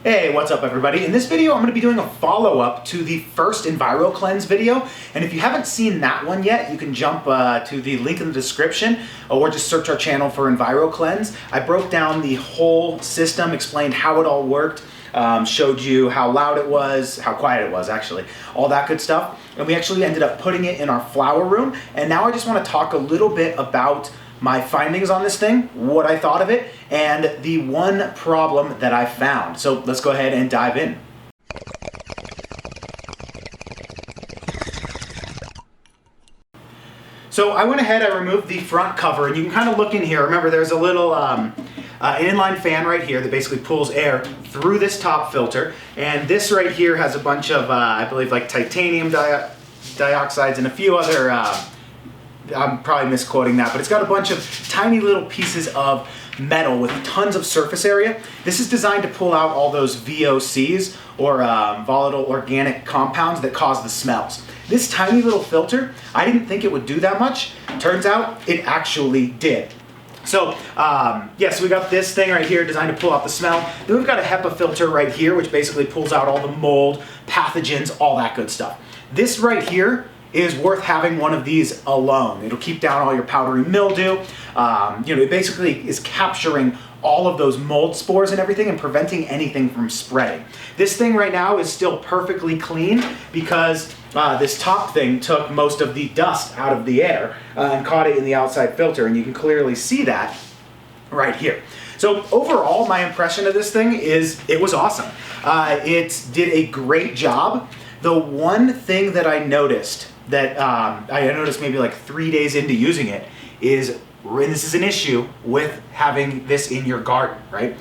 Hey, what's up everybody? In this video, I'm going to be doing a follow-up to the first EnviroKlenz video. And if you haven't seen that one yet, you can jump to the link in the description or just search our channel for EnviroKlenz. I broke down the whole system, explained how it all worked, showed you how loud it was, how quiet it was actually, all that good stuff. And we actually ended up putting it in our flower room. And now I just want to talk a little bit about my findings on this thing, what I thought of it, and the one problem that I found. So let's go ahead and dive in. So I went ahead, I removed the front cover, and you can kind of look in here. Remember, there's a little inline fan right here that basically pulls air through this top filter, and this right here has a bunch of, I believe, like titanium dioxides and a few other, I'm probably misquoting that, but it's got a bunch of tiny little pieces of metal with tons of surface area. This is designed to pull out all those VOCs, or volatile organic compounds that cause the smells. This tiny little filter, I didn't think it would do that much. Turns out it actually did. So yes, we got this thing right here designed to pull out the smell. Then we've got a HEPA filter right here, which basically pulls out all the mold, pathogens, all that good stuff. This right here is worth having one of these alone. It'll keep down all your powdery mildew. It basically is capturing all of those mold spores and everything and preventing anything from spreading. This thing right now is still perfectly clean because this top thing took most of the dust out of the air and caught it in the outside filter, and you can clearly see that right here. So overall, my impression of this thing is it was awesome. It did a great job. The one thing that I noticed that I noticed maybe like 3 days into using it is, and this is an issue with having this in your garden, right?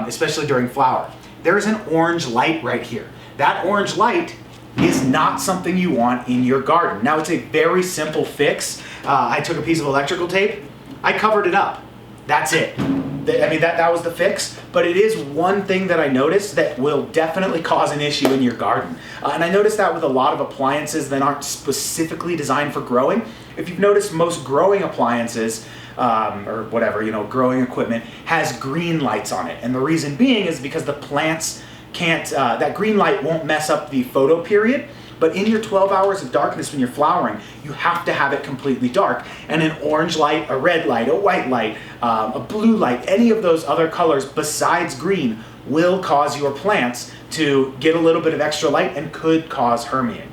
Especially during flower. There's an orange light right here. That orange light is not something you want in your garden. Now, it's a very simple fix. I took a piece of electrical tape, I covered it up. That's it. I mean, that was the fix, but it is one thing that I noticed that will definitely cause an issue in your garden. And I noticed that with a lot of appliances that aren't specifically designed for growing. If you've noticed, most growing appliances, or whatever, growing equipment, has green lights on it. And the reason being is because the plants can't, that green light won't mess up the photo period. But in your 12 hours of darkness when you're flowering, you have to have it completely dark. And an orange light, a red light, a white light, a blue light, any of those other colors besides green will cause your plants to get a little bit of extra light and could cause hermia.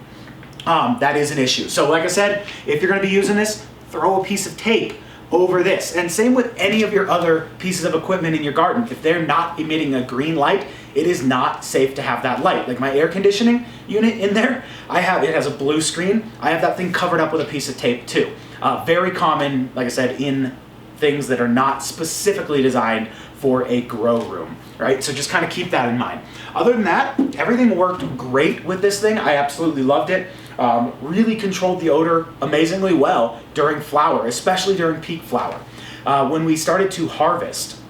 That is an issue. So like I said, if you're gonna be using this, throw a piece of tape over this. And same with any of your other pieces of equipment in your garden. If they're not emitting a green light, it is not safe to have that light. Like my air conditioning unit in there, it has a blue screen. I have that thing covered up with a piece of tape too. Very common, like I said, in things that are not specifically designed for a grow room, right? So just kind of keep that in mind. Other than that, everything worked great with this thing. I absolutely loved it. Really controlled the odor amazingly well during flower, especially during peak flower. When we started to harvest,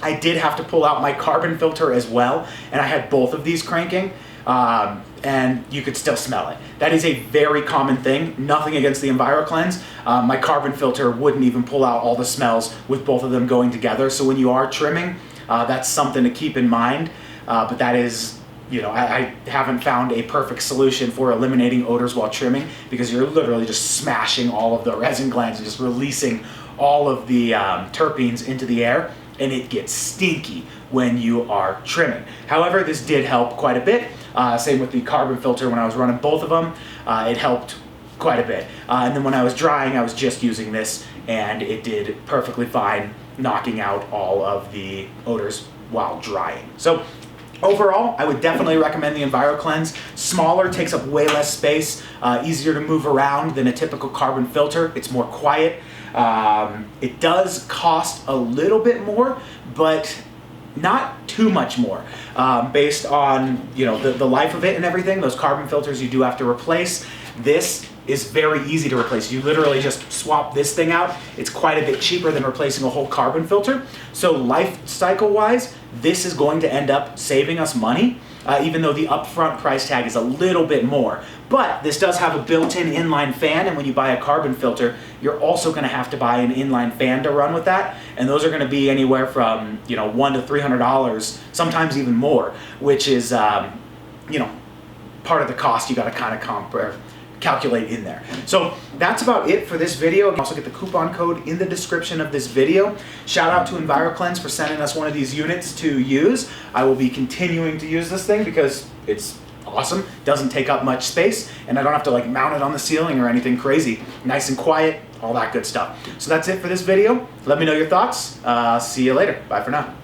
I did have to pull out my carbon filter as well, and I had both of these cranking, and you could still smell it. That is a very common thing. Nothing against the EnviroKlenz. My carbon filter wouldn't even pull out all the smells with both of them going together. So when you are trimming, that's something to keep in mind. But that is, I haven't found a perfect solution for eliminating odors while trimming, because you're literally just smashing all of the resin glands and just releasing all of the terpenes into the air, and it gets stinky when you are trimming. However, this did help quite a bit. Same with the carbon filter. When I was running both of them, it helped quite a bit. And then when I was drying, I was just using this, and it did perfectly fine, knocking out all of the odors while drying. So overall, I would definitely recommend the EnviroKlenz. Smaller, takes up way less space, easier to move around than a typical carbon filter. It's more quiet. It does cost a little bit more, but not too much more, based on the life of it and everything. Those carbon filters you do have to replace. This is very easy to replace. You literally just swap this thing out. It's quite a bit cheaper than replacing a whole carbon filter. So life cycle wise, this is going to end up saving us money, even though the upfront price tag is a little bit more. But this does have a built-in inline fan, and when you buy a carbon filter, you're also going to have to buy an inline fan to run with that, and those are going to be anywhere from $100 to $300, sometimes even more, which is part of the cost you got to kind of calculate in there. So that's about it for this video. You can also get the coupon code in the description of this video. Shout out to EnviroCleanse for sending us one of these units to use. I will be continuing to use this thing because it's awesome, doesn't take up much space, and I don't have to like mount it on the ceiling or anything crazy. Nice and quiet, all that good stuff. So that's it for this video. Let me know your thoughts. See you later. Bye for now.